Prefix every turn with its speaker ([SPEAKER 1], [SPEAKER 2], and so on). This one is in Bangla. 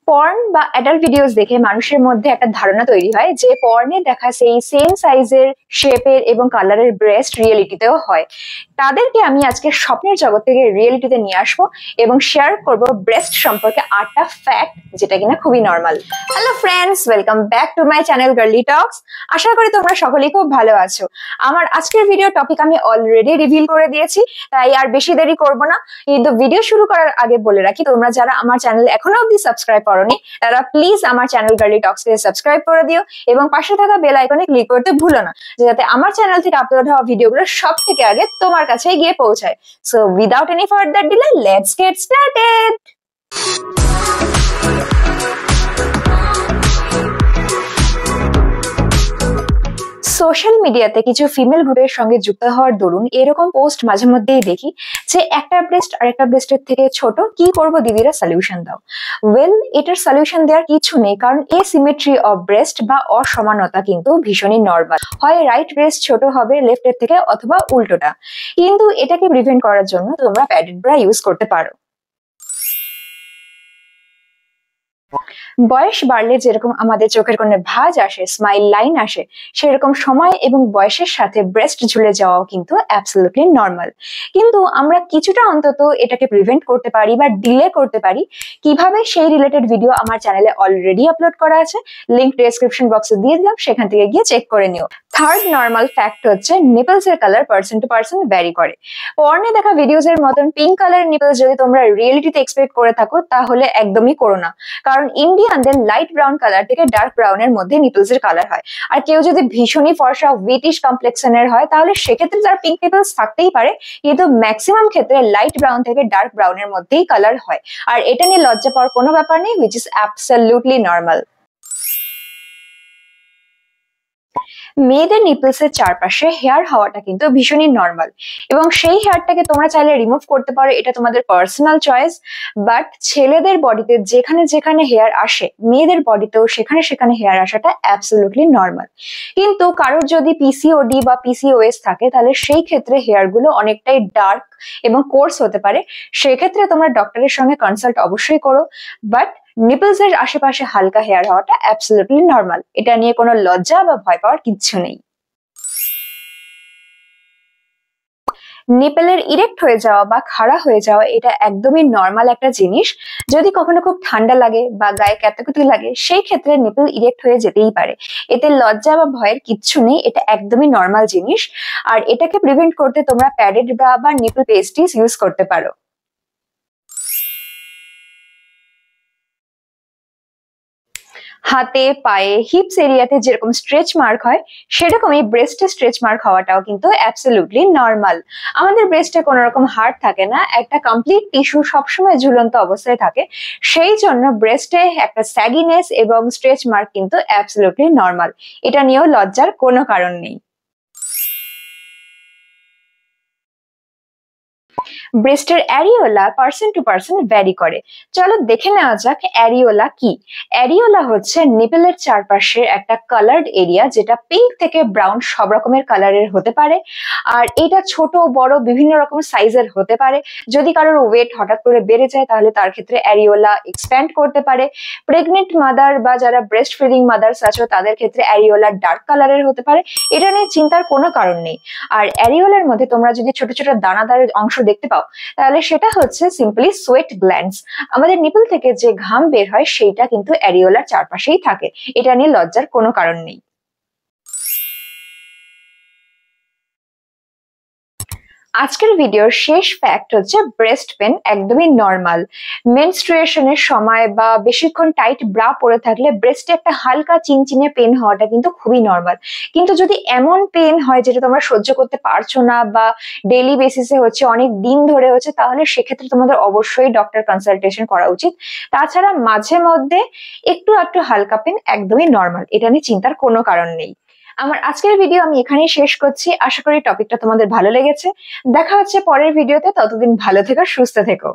[SPEAKER 1] পর্ন বা অ্যাডাল্ট ভিডিওস দেখে মানুষের মধ্যে একটা ধারণা তৈরি হয় যে পর্নে দেখা সেই সেম সাইজের, শেপের এবং কালারের ব্রেস্ট রিয়েলিটিতেও হয়। তাদেরকে আমি আজকে স্বপ্নের জগৎ থেকে রিয়েলিটিতে নিয়ে আসবো এবং শেয়ার করব ব্রেস্ট সম্পর্কে 8টা ফ্যাক্ট, যেটা কিনা খুবই normal. Hello friends, welcome back to my channel girly talks. আশা করি তোমরা সকলেই খুব ভালো আছো। আমার আজকের ভিডিও টপিক আমি অলরেডি রিভিল করে দিয়েছি, তাই আর বেশি দেরি করব না। কিন্তু ভিডিও শুরু করার আগে বলে রাখি, তোমরা যারা আমার চ্যানেল এখনো অবধি সাবস্ক্রাইব করোনি তারা প্লিজ আমার চ্যানেল গার্লি টক্স কে সাবস্ক্রাইব করে দিও এবং পাশে থাকা বেল আইকনে ক্লিক করতে ভুলো না, যাতে আমার চ্যানেল থেকে আপলোড হওয়া ভিডিওগুলো সব থেকে আগে তোমার কাছে গিয়ে পৌঁছায়। So without any further delay, let's get started. Social মিডিয়াতে কিছু ফিমেল গ্রুপের সঙ্গে যুক্ত হওয়ার দরুন এরকম পোস্ট মাঝে মধ্যেই দেখি যে একটা ব্রেস্ট আর একটা ব্রেস্টের থেকে ছোট, কি করব দিদিরা, সলিউশন দাও। ওয়েল, এটার সলিউশন দেওয়ার কিছু নেই, কারণ এসিমেট্রি অফ ব্রেস্ট বা অসমানতা কিন্তু ভীষণই নর্মাল। হয় রাইট ব্রেস্ট ছোট হবে লেফটের থেকে, অথবা উল্টোটা। কিন্তু এটাকে প্রিভেন্ট করার জন্য তোমরা প্যাডেড ব্রা ইউজ করতে পারো। বয়স বাড়লে যেরকম আমাদের চোখের কোণে ভাঁজ আসে, স্মাইল লাইন আসে, সেরকম সময় এবং বয়সের সাথে ব্রেস্ট ঝুলে যাওয়াও কিন্তু অ্যাবসলিউটলি নর্মাল। কিন্তু আমরা কিছুটা অন্তত এটাকে প্রিভেন্ট করতে পারি বা ডিলে করতে পারি। কিভাবে, সেই রিলেটেড ভিডিও আমার চ্যানেলে অলরেডি আপলোড করা আছে, লিংক ডেসক্রিপশন বক্সে দিয়ে দিলাম, সেখান থেকে গিয়ে চেক করে নিও। থার্ড নর্মাল ফ্যাক্ট হচ্ছে নিপলস এর colour person to person vary করে। পর্নে দেখা ভিডিওস এর মতন পিঙ্ক কালারের নিপলস যদি তোমরা রিয়েলিটিতে এক্সপেক্ট করে থাকো, তাহলে একদমই করো না। কারণ ইন্ডিয়ানদের লাইট ব্রাউন কালার থেকে ডার্ক ব্রাউনের মধ্যে নিপলস এর কালার হয়। আর কেউ যদি ভীষণই ফর্সা উইটিশ কমপ্লেক্সনের হয়, তাহলে সেক্ষেত্রে তার পিঙ্ক নিপলস থাকতেই পারে, কিন্তু ম্যাক্সিমাম ক্ষেত্রে লাইট ব্রাউন থেকে ডার্ক ব্রাউনের মধ্যেই কালার হয়। আর এটা নিয়ে লজ্জা পাওয়ার কোনো ব্যাপার নেই, হুইচ ইজ অ্যাবসলিউটলি নর্মাল। মেয়েদের নিপলস এর চারপাশে হেয়ার হওয়াটা কিন্তু ভীষণই নর্মাল, এবং সেই হেয়ারটাকে তোমরা চাইলে রিমুভ করতে পারো, এটা তোমাদের পার্সোনাল চয়েস। বাট ছেলেদের বডিতে যেখানে যেখানে হেয়ার আসে, মেয়েদের বডিতেও সেখানে সেখানে হেয়ার আসাটা অ্যাবসলিউটলি নর্মাল। কিন্তু কারোর যদি পিসিওডি বা পিসিওএস থাকে, তাহলে সেই ক্ষেত্রে হেয়ার গুলো অনেকটাই ডার্ক এবং কোর্স হতে পারে। সেক্ষেত্রে তোমরা ডক্টরের সঙ্গে কনসাল্ট অবশ্যই করো। বাট নিপলস এর আশেপাশে হালকা হেয়ার হওয়াটা অ্যাবসলিউটলি নর্মাল, এটা নিয়ে কোনো লজ্জা বা ভয় পাওয়ার কিচ্ছু নেই। নিপেলের ইরেক্ট হয়ে যাওয়া বা খাড়া হয়ে যাওয়া এটা একদমই নর্মাল একটা জিনিস। যদি কখনো খুব ঠান্ডা লাগে বা গায়ে ক্যাতাকুতি লাগে, সেই ক্ষেত্রে নিপেল ইরেক্ট হয়ে যেতেই পারে। এতে লজ্জা বা ভয়ের কিচ্ছু নেই, এটা একদমই নর্মাল জিনিস। আর এটাকে প্রিভেন্ট করতে তোমরা প্যাডেড ব্রা বা নিপল পেস্টিস ইউজ করতে পারো। হাতে, পায়ে, হিপস এরিয়াতে যেরকম স্ট্রেচ মার্ক হয়, সেরকমই ব্রেস্টে স্ট্রেচ মার্ক হওয়াটাও কিন্তু অ্যাবসলিউটলি নর্মাল। আমাদের ব্রেস্টে কোনো রকম হাড় থাকে না, একটা কমপ্লিট টিস্যু সবসময় ঝুলন্ত অবস্থায় থাকে। সেই জন্য ব্রেস্টে একটা স্যাগিনেস এবং স্ট্রেচ মার্ক কিন্তু অ্যাবসলিউটলি নর্মাল, এটা নিয়েও লজ্জার কোনো কারণ নেই। ব্রেস্টের areola person to person vary করে। চলো দেখে নেওয়া যাক অ্যারিওলা কি। অ্যারিওলা হচ্ছে নিপেলের চারপাশে একটা কালার্ড এরিয়া, যেটা পিঙ্ক থেকে ব্রাউন সব রকমের কালারের হতে পারে। আর এটা ছোট বড় বিভিন্ন রকম সাইজের হতে পারে। যদি কারোর ওয়েট হঠাৎ করে বেড়ে যায়, তাহলে তার ক্ষেত্রে অ্যারিওলা এক্সপ্যান্ড করতে পারে। প্রেগনেন্ট মাদার বা যারা ব্রেস্ট ফিডিং মাদার্স আছে, তাদের ক্ষেত্রে অ্যারিওলা ডার্ক কালারের হতে পারে। এটা নিয়ে চিন্তার কোনো কারণ নেই। আর অ্যারিওলার মধ্যে তোমরা যদি ছোট ছোট দানাদার অংশ দেখতে পাও, তাহলে সেটা হচ্ছে সিম্পলি সোয়েট গ্ল্যান্ডস। আমাদের নিপল থেকে যে ঘাম বের হয়, সেইটা কিন্তু অ্যারিওলার চারপাশেই থাকে, এটা নিয়ে লজ্জার কোনো কারণ নেই। আজকের ভিডিওর শেষ ফ্যাক্ট হচ্ছে ব্রেস্ট পেন একদমই নর্মাল। মেনস্ট্রুয়েশনের সময় বা বেশিক্ষণ টাইট ব্রা পরে থাকলে ব্রেস্টে একটা হালকা চিনচিনে পেন হওয়াটা কিন্তু খুবই নর্মাল। কিন্তু যদি এমন পেন হয় যেটা তোমরা সহ্য করতে পারছো না, বা ডেইলি বেসিসে হচ্ছে, অনেক দিন ধরে হচ্ছে, তাহলে সেক্ষেত্রে তোমাদের অবশ্যই ডক্টর কনসালটেশন করা উচিত। তাছাড়া মাঝে মধ্যে একটু একটু হালকা পেন একদমই নর্মাল, এটা নিয়ে চিন্তার কোনো কারণ নেই। আমার আজকের ভিডিও আমি এখানেই শেষ করছি। আশা করি টপিকটা তোমাদের ভালো লেগেছে। দেখা হচ্ছে পরের ভিডিওতে, ততদিন ভালো থেকো, সুস্থ থেকো।